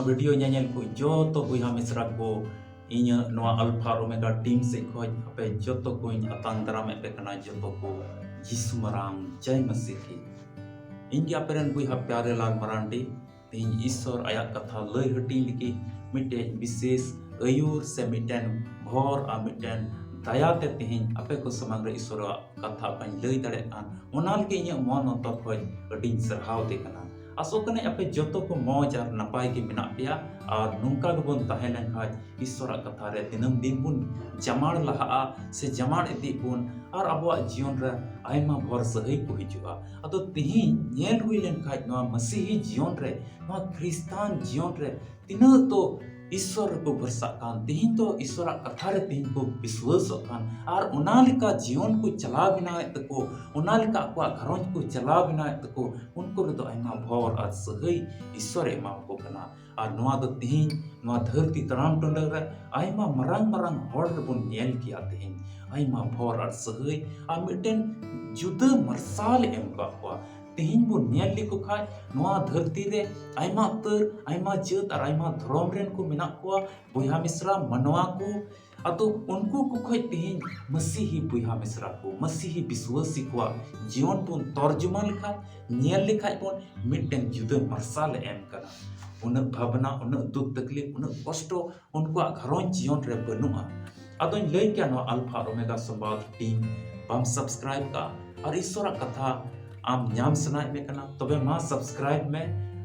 video nyanyel ko joto buiha misra ko inya noa alpha omega team se khoj ape joto ko atang daram epe kana joto ko Yisu marang jai masih ki india peren buiha प्यारे लाल मरांडी तीन ईश्वर आया कथा लय हटी लिखी मिटे विशेष अयूर से मिटेन भोर आ मिटेन दयाते तिहिन आपे को समग्र ईश्वर कथा अपन लय दड़े कान ओनाल के इnya मन अंतर खoj अडिन सरहाव दे कना आसोकने आपे जोतो को मौज और नपाय के मिना पिया और नुंका गबन ताहे लेनखाज ईश्वर कथा रे दिनम दिन बुन जमाड़ लहा से जमाड़ इति बुन और अबवा जीवन रे आयमा भर सही को हिजुआ अतो तिहि नेल हुई लेनखाज नवा मसीही जीवन रे नवा क्रिस्तान जीवन रे तिना तो ईश्वर को भरसा कान तिहि तो ईश्वर कथा रे तिहि को विश्वास कान और ओनालिका जीवन को चला बिना तको ओनालिका को घरों को चला बिना तको उनको रे तो आयमा भर और सही ईश्वर एमा को कना और नवा दो तिहि नवा धरती तराम टंडर रे आयमा मरंग मरंग हॉर बुन नेल किया तिहि आयमा भर और सही आ मिटेन जुदा मरसाल एम का तिहिन बो नेल लिको खाय नवा धरती रे आयमा तर आयमा जत और आयमा धर्म रेन को मेना को बुया मिश्रा मनवा को अतो उनको को खय तिहिन मसीही बुया मिश्रा को मसीही विश्वासी को जीवन बन तर्जुमा लिखा नेल लिखाय बन मिटेन जुदा मरसाल एम करा उन भावना उन दुख तकलीफ उन कष्ट उनको घरों जीवन रे बनुआ अतो लय क्या नो अल्फा ओमेगा संवाद टीम बम सब्सक्राइब का और ईश्वर कथा आम ᱧᱟᱢ ᱥᱟᱱᱟᱭᱮᱫ ᱢᱮ ᱠᱟᱱᱟ ᱛᱚᱵᱮ ᱢᱟ ᱥᱟᱵᱥᱠᱨᱟᱭᱤᱵ ᱢᱮ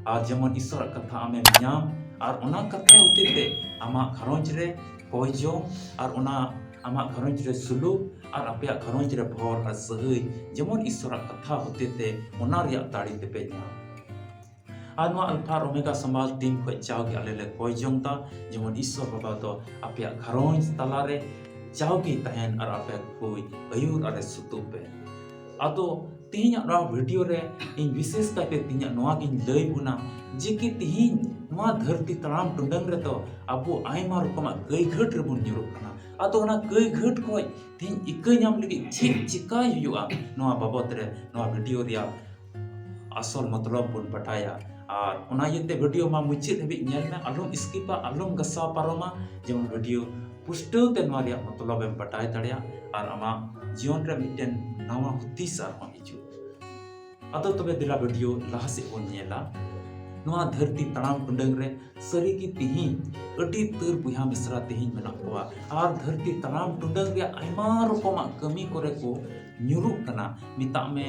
ᱟᱨ ᱡᱮᱢᱚᱱ ᱤᱥᱚᱨᱟᱜ ᱠᱟᱛᱷᱟ ᱟᱢᱮᱢ ᱧᱟᱢ ᱟᱨ ᱚᱱᱟ ᱠᱟᱛᱷᱟ ᱦᱚᱛᱮᱛᱮ ᱟᱢᱟᱜ ᱜᱷᱟᱨᱚᱸᱡᱽ ᱨᱮ ᱯᱚᱭᱡᱚᱢ ᱟᱨ ᱚᱱᱟ ᱟᱢᱟᱜ ᱜᱷᱟᱨᱚᱸᱡᱽ ᱨᱮ ᱥᱩᱞᱩᱠ ᱟᱨ ᱟᱯᱮᱭᱟᱜ ᱜᱷᱟᱨᱚᱸᱡᱽ ᱨᱮ ᱵᱷᱚᱨ ᱟᱨ ᱥᱟᱹᱦᱟᱹᱭ ᱡᱮᱢᱚᱱ ᱤᱥᱚᱨᱟᱜ ᱠᱟᱛᱷᱟ ᱦᱚᱛᱮᱛᱮ ᱚᱱᱟ ᱨᱮᱭᱟᱜ ᱫᱟᱲᱮ ᱛᱮᱯᱮ ᱧᱟᱢ ᱟᱨ ᱱᱚᱣᱟ ᱟᱞᱯᱷᱟ ᱳᱢᱮᱜᱟ ᱥᱚᱢᱟᱡᱽ ᱴᱤᱢ ᱠᱷᱚᱡ ᱡᱟᱣᱜᱮ ᱟᱞᱮ ᱞᱮ ᱠᱚᱭ ᱡᱚᱝ ᱫᱟ ᱡᱮᱢᱚᱱ ᱤᱥᱚᱨ ᱵᱟᱵᱟ ᱫᱚ ᱟᱯᱮᱭᱟᱜ ᱜᱷᱟᱨᱚᱸᱡᱽ ᱛᱟᱞᱟᱨᱮ ᱡᱟᱣᱜᱮ ᱛᱟᱦᱮᱱ ᱟᱨ ᱟᱯᱮᱭᱟᱜ ᱠᱚᱭ ᱟᱭᱩᱨ ᱟᱨ ᱥᱩᱛᱩᱜ ᱯᱮ ᱟᱫᱚ तिहिन नवा वीडियो रे इन विशेष काते तिहिन नवा गिन लय बुना जे कि तिहिन नवा धरती तराम टुंडंग रे तो अबो आयमा रकमा गई घट रे बुन निरो कना अतो ना गई घट को तिहिन इक नाम लगी छिक चिकाय हुआ नवा बाबत रे नवा वीडियो रिया असल मतलब बुन बटाया और ओना यते वीडियो मा मुचित हबि नेल में अलम स्किपा अलम गसा पारोमा जेमन वीडियो पुष्टो ते नवा रिया मतलब एम बटाय दड़िया और आमा जीवन रे मिटेन नवा हुतिस आर हिजु अतो तबे दिला वीडियो लहा से बोन नेला नवा धरती तड़ाम टुंडंग रे सरी की तिहि अडी तर बुया मिश्रा तिहि मेना कोआ आर धरती तड़ाम टुंडंग रे आयमा रकमा कमी करे को न्युरु कना मिता में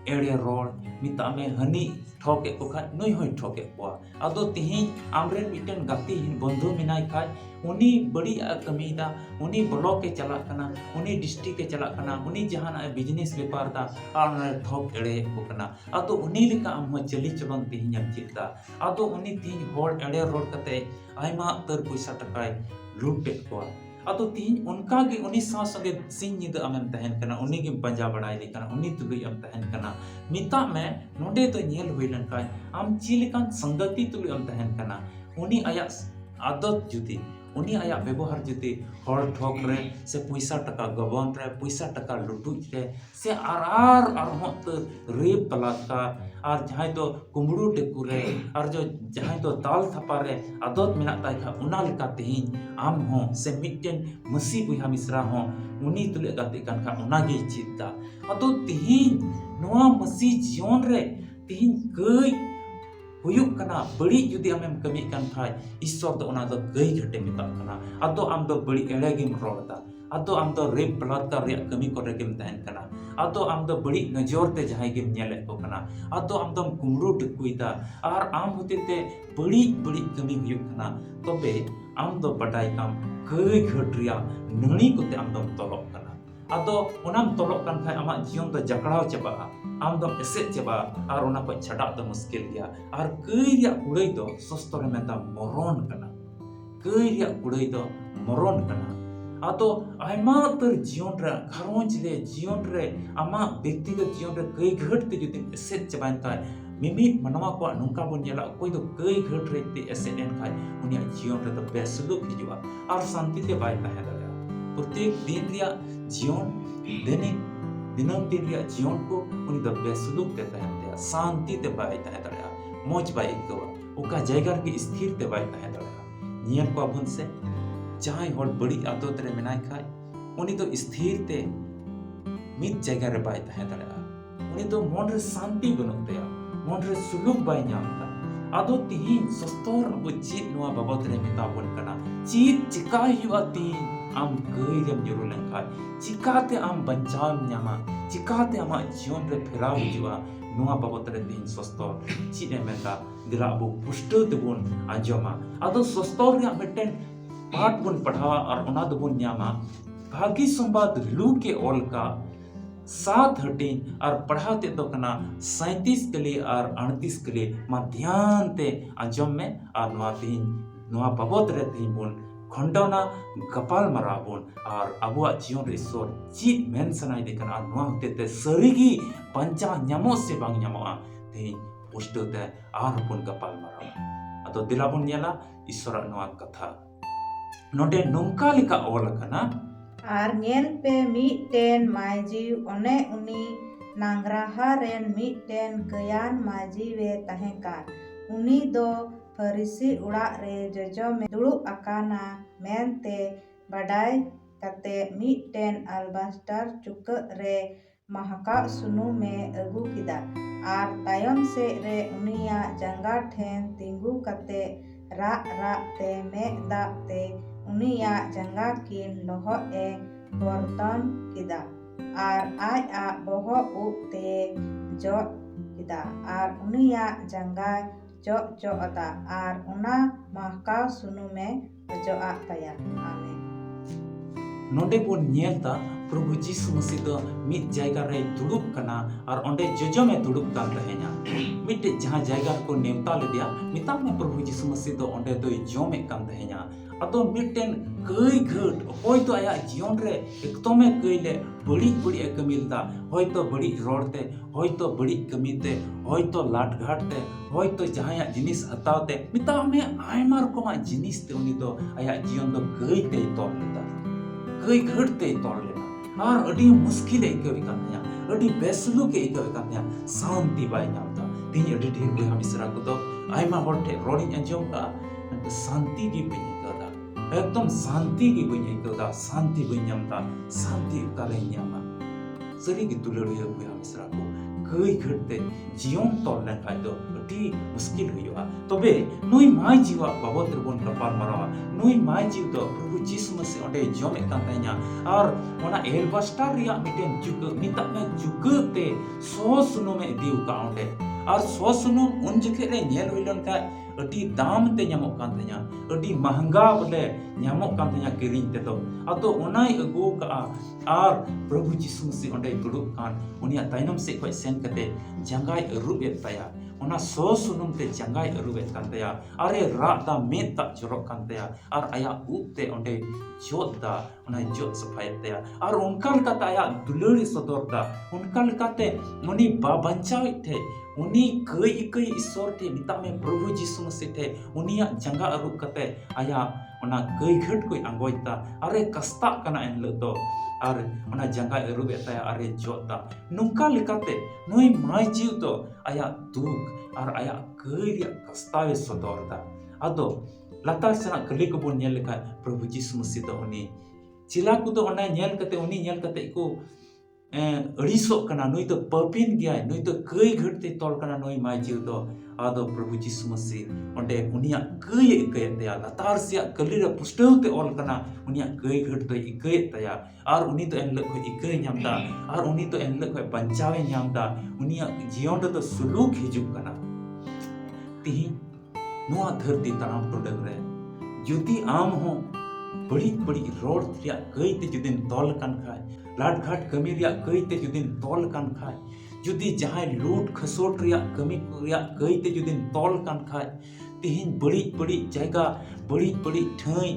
एड़े रोड मिता में हनी ठोके को खा नई होय ठोके को अदो तिहि आमरे मिटन गाती हिन बंधु मिनाय खाय उनी बड़ी कमीदा उनी ब्लॉक के चला कना उनी डिस्ट्रिक्ट के चला कना उनी जहां बिजनेस व्यापार दा आर ठोक एड़े को कना अदो उनी लिका हम चली चलन तिहि हम चिता अदो उनी तिहि होड़ एड़े रोड कते आयमा तर पैसा टकाय लूट को अतो तिहि उनका के उनी सा संगे सिंह निद अमन तहन कना उनी के पंजा बड़ाई ले कना उनी तुलुई अम तहन कना मिता में नोडे तो नेल होइलन का आम चिलिकान संगति तुलुई अम तहन कना उनी आया आदत जुदी उनी आया व्यवहार जुदी हर ठोक रे से पैसा टका गबन रे पैसा टका लुटुज रे से आर होत रेप बलात्कार और जहां तो कुमड़ू टेकू रे और जो जहां तो ताल थपा रे आदत मेना ताय खा उना लिका तिहि आम हो से मिटेन मसी बुया मिश्रा हो उनी तुले गाते कान खा उना गे चिता अतो तिहि नोआ मसी जीवन रे तिहि गई हुयुक कना बड़ी जुदी आमेम कमी कान खाय ईश्वर दो ओना दो गई घटे मिता कना अदो आम दो बड़ी एड़े गिम रोड़दा अदो आम दो रेप बलात्कार रे कमी करे गिम तहन कना अदो आम दो बड़ी नजर ते जहां गिम नेले को कना अदो आम दो कुमरू टकुइदा और आम होते ते बड़ी बड़ी कमी हुयुक कना तबे आम दो बटाई काम गई घट रिया नणी कोते आम दो तलक कना अदो ओनाम तलक कान खाय आमा जीवन दो जकड़ाव चबा आम दो एसे चबा और ओना को छड़ा दो मुश्किल गया और कई रिया कुड़ई दो सस्तो रे मेता मरण कना कई रिया कुड़ई दो मरण कना अतो आयमा तर जीवन रे घरोंज रे जीवन रे आमा व्यक्तिगत जीवन रे कई घट ते जुदी एसे चबान काय मिमी मनवा को नुका बन नेला कोई तो कई घट रे ते एसे एन खाय उनिया जीवन रे तो बेसलुक हिजुआ और शांति ते बाय ताहे दला प्रत्येक दिन रिया जीवन दैनिक दिनम दिन रिया जीवन को उनी द बेसलुक ते ताहे शांति ते बाय ताहे दला मौज bye इकवा oka jayga rege sthir te bai tahe dareya nyel ko abun se jahay hor badi adat re menai khai uni do sthir te mid jayga re bai tahe dareya uni do mon re shanti banuk teya mon re suluk bai nyam ta ado tihin sostor abu chit noa babot re metabon kana chit chikai huwa tin am kai rem nyuru lenkai chikate am bancham nyama chikate ama jion re pheraw hijua noa babot re tin sostor chit e menda dila abu pushto tebun anjoma ado sostor re meten पाठ बन पढ़ावा और उना दबुन न्यामा भागी संवाद लू के ओल का 7:13 और पढ़ाते तो कना 37 के लिए और 38 के लिए मा ध्यान ते अंजम में और नुआ बाबत रहते ही बोल खंडोना गपाल मराबोन और अबुआ जीवन रिसोर चीत मेन सनाई देखना नुआ होते ते सरीगी पंचा न्यामो से बांग न्यामो ते पुष्टो ते और पुन गपाल मराबोन अतो दिलाबुन न्याला ईश्वर नुआ कथा नोटे नोंका लिका ओल कना आर नेल पे मीटेन माजी ओने उनी नांगराहा रेन मीटेन गयान माजी वे तहेका उनी दो फरीसी उड़ा रे जजो में दुड़ु अकाना मेनते बडाय कते मीटेन अल्बास्टर चुक रे महका सुनु में अगू किदा आर तायम से रे उनिया जंगा ठेन तिंगू कते रा रा ते में दा ते उनिया जंगा किन लोह ए बर्तन किदा आर आय आ बोहो उते जो किदा आर उनिया जंगा जो जो अता आर उना महका सुनु में जो आतया आमेन नोडे बोन नेलता प्रभु जीसु मसीह दो मित जायगा रे दुड़ुब कना और ओंडे जजो में दुड़ुब कान रहेना मिटे जहां जायगा को नेवता ले दिया मिता में प्रभु जीसु मसीह दो ओंडे दो जो में कान रहेना अतो मिटेन कई घट होय तो आया जीवन रे एकदम में कइले बड़ी बड़ी कमिलता होय तो बड़ी रोडते होय तो बड़ी कमीते होय तो लाट घाटते होय तो जहां जिनिस हतावते मिता में आयमा रकमा जिनिस ते उनी दो आया जीवन दो कई ते तोल लेता कई घटते तोल लेना और अड़ी मुश्किल एकेवे कान्या अड़ी बेसलु के एकेवे कान्या शांति बाय नामता तीन अड़ी ढेर बुया मिसरा को तो आयमा होटे रोडिंग अंजम का शांति की बिनी कदा एकदम शांति की बिनी कदा शांति बिन्यामता शांति काले न्यामा सरी की तुलड़िया बुया मिसरा को कई घटते जीवन तोल लेन खाय दो अड़ी मुश्किल हुआ तबे नई माय जीवा बाबत रबन कपाल मरावा नई माय जीव तो प्रभु जीसु मसीह ओंडे जमे कान तैया और ओना एल्बास्टर रिया मिटेन जुग मिता में जुगते सो सुनो में दिउ का ओंडे और सो सुनो उन जखे रे नेल होइलन का अडी दाम ते ᱧᱟᱢᱚᱜ कान तैया अडी महंगा बोले ᱧᱟᱢᱚᱜ कान तैया किरिन ते तो अतो ओनाई अगु का और प्रभु जीसु मसीह ओंडे दुड़ुब कान उनिया तायनम से कोई सेन कते जंगाय अरुब ए तया ओना सो सुनुम ते जंगाय अरुब ए कान तया अरे रात दा मेत ता जरक कान तया और आया उप ते ओंडे जोत दा ओना जोत सफाय तया और उनका लकाते आया दुलड़ी सदर दा उनका लकाते मनी बा बंचाव थे उनी कई कई ईश्वर थे मिता में प्रभु जीसु मसीह थे उनिया जंगा अरुब कते आया ओना कई घट कोई अंगोयता अरे कस्ता कना एन लतो और ओना जंगा अरुब एता अरे जोता नुका लिकाते नई माय जीव तो आया दुख और आया कई रिया कस्तावे सदरदा अदो लतार सना कली को बोन नेल लेखा प्रभु जीसु मसीह तो उनी चिला को तो ओना नेल कते उनी नेल कते को अड़ीसो कना नुई तो पपिन गया नुई तो कई घटते तोल कना नुई माय जीव तो आदो प्रभु जीसु मसीह ओंडे उनिया कई इकय तया लतार सिया कली रे पुष्टवते ओल कना उनिया कई घट तो इकय तया और उनी तो एन लख इकय न्यामदा और उनी तो एन लख बंचावे न्यामदा उनिया जीवन तो सुलूक हिजुक कना तिही नुआ धरती तनाम टोडग रे जुदी आम हो बड़ी बड़ी रोड रिया कई ते जुदिन तोल कन खाय लाट घाट कमी रिया कई ते जुदिन तोल कन खाय जुदी जहां लूट खसोट रिया कमी रिया कई ते जुदिन तोल कन खाय तिहिन बड़ी बड़ी जगह बड़ी बड़ी ठाई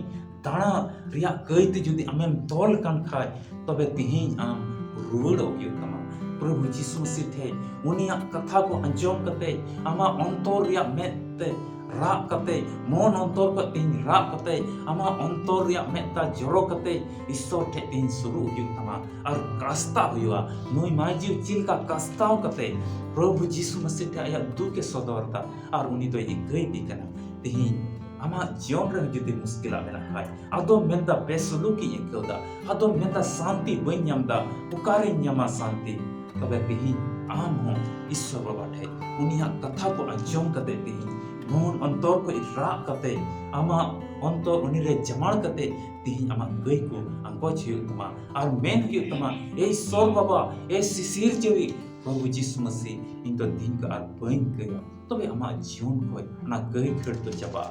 दाणा रिया कई ते जुदी आमेम तोल कन खाय तबे तिहिन आम रुवड़ो हुई तमा प्रभु जीसु मसीह थे उनिया कथा को अंजम कते आमा अंतर रिया मेते राग कते मन अंतर को तीन राग कते आमा अंतर रिया मेता जरो कते ईश्वर ठे तीन शुरू हुई तमा और कास्ता हुआ नोई माजी चिल का कास्ताव कते प्रभु यीशु मसीह ठे आया दुख के सदरता और उनी तो ये गई दी कना तीन आमा जीवन रे जुदी मुश्किल मेना खाय आदो मेंता बेसुलुकी इकौदा आदो मेंता शांति बई ᱧᱟᱢदा उकारे ᱧᱟᱢᱟ शांति तबे तीन आम हो ईश्वर बाबा ठे उनिया कथा को अंजोम कते तीन मन अंतर को राग कते आमा अंतर उनी रे जमाड़ कते तीन आमा गई को अंगोच हुई तमा और मेन हुई तमा ए ईश्वर बाबा ए शिशिर जेवी प्रभु यीशु मसीह इन तो दिन का आर बइन गया तबे आमा जीवन को ना गई खड़ तो चबा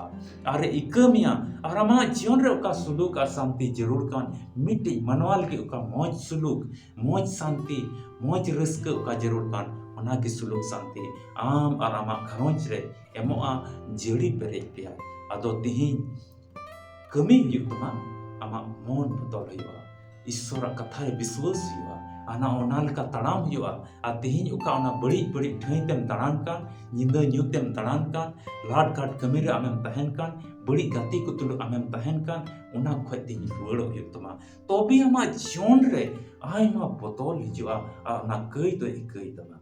अरे इकमिया और आमा जीवन रे का सुलूक और शांति जरूर कान मिट्टी मनवाल के का मौज सुलूक मौज शांति मौज रस्क का जरूर कान ओना की सुलूक शांति आम और आमा घरोंच रे एमोआ जड़ी पेरे पिया आदो तिहिन कमी युक्तमा आमा मन बदल हुआ ईश्वर कथा रे विश्वास हुआ आना ओनाल का तड़ाम हुआ आ तिहिन उका ओना बड़ी बड़ी ठाई तेम तड़ान कान निंदा न्यूतेम तड़ान कान लाड काट कमी रे आमेम तहन कान बड़ी गति को तुलु आमेम तहन कान ओना खय तिहिन रुवाड़ो युक्तमा तोबी आमा जीवन रे आयमा बदल हुआ आ ओना कई तो इकई तमा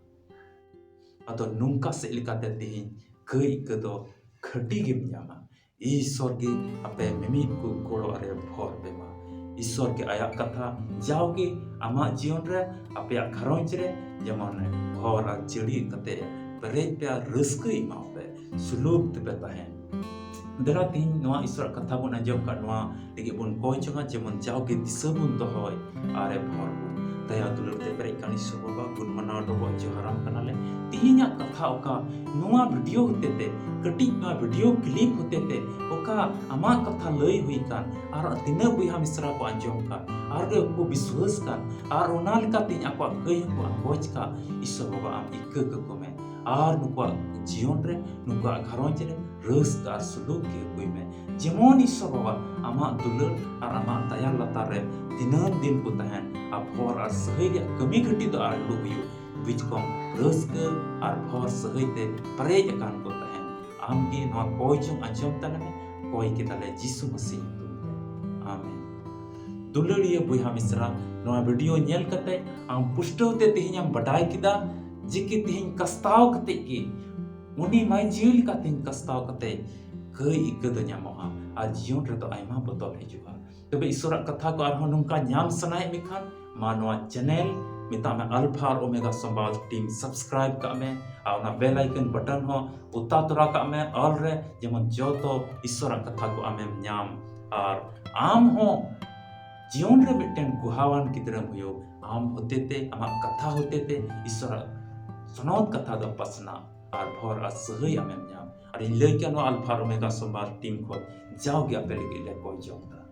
अतो नुंका से लिकाते तिहिन कई कदो खटी गिम ᱧᱟᱢᱟ ईश्वर की अपे मिमित को गोड़ो अरे भोर बेमा ईश्वर के आया कथा जाओगे आमा जीवन रे अपे घरोंज रे जेमन भोर आ जड़ी कते परेज पे रस्क इमाओ पे सुलूक ते तहन दरा तीन नवा ईश्वर कथा बन अंजम का नवा लेके बन कोई चंगा जेमन जाओगे दिशा बुन दोहय आरे भोर दया दुलर ते परे कानी सबा गुण मना दो जोहाराम कनाले तीन कथा ओका नवा वीडियो होते ते कटी ना वीडियो क्लिप होते ते ओका आमा कथा लई हुई कान और तिना बुहा मिश्रा को अंजम का और को विश्वास कान और ओनाल का तीन आपा कई को आवाज का ईश्वर बाबा आम इक को में और नुका जीवन रे नुका घरोंज रे रस का सुलूक के कोई में जेमन ईश्वर बाबा आमा दुलर और आमा दया लतार रे दिनन दिन को तहन आ भोर और सही कमी घटी तो आर लु हुई बिचकम रस्क और भोर सही ते परेज कान को तहन आम की नवा कोई जो अंजम तले में कोई के तले यीशु मसीह तुम आमीन दुलड़िया बुहा मिश्रा नवा वीडियो नेल कते आम पुष्टवते तिहिन बडाय किदा जिकी तिहिन कस्ताव कते की उनी माय जील का तिहिन कस्ताव कते कई इकद ᱧᱟᱢᱚᱜᱼᱟ आ जीवन रे तो आयमा बदल हिजुआ तबे ईश्वर कथा को आर नुका ᱧᱟᱢ सनाय मिखान मा नवा चैनल मिता में अल्फा और ओमेगा संवाद टीम सब्सक्राइब का में आ बेल आइकन बटन हो उता तोरा का में ऑल रे जेमन जो तो ईश्वर कथा को आमेम ᱧᱟᱢ और आम हो जीवन रे मिटन गुहावान कितरम हुयो आम होते ते आमा कथा होते ते ईश्वर सनोत कथा दो पसना और भोर आ सही आमेम ᱧᱟᱢ और इन लइका नो अल्फा और ओमेगा संवाद टीम को जाओगे आपे लगे ले कोई जोंदा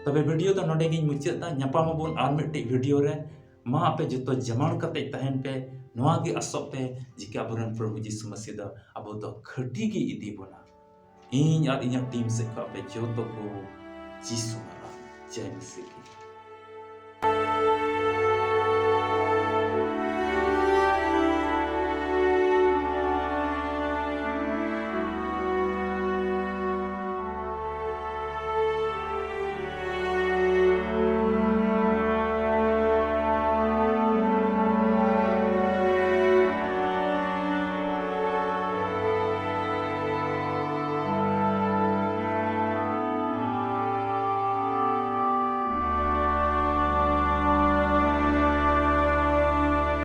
तबे वीडियो तो नोडे गिन मुचादा ᱧᱟᱯᱟᱢᱟᱵᱚᱱ आर मिट्टी वीडियो रे मा आपे जतो जमान कते तहन पे नवा गे असप पे जिके अबरन प्रभु यीशु मसीह दा अबो तो खटी गे इदी बोना इन और इन टीम से का पे जतो को यीशु मरा जय मसीह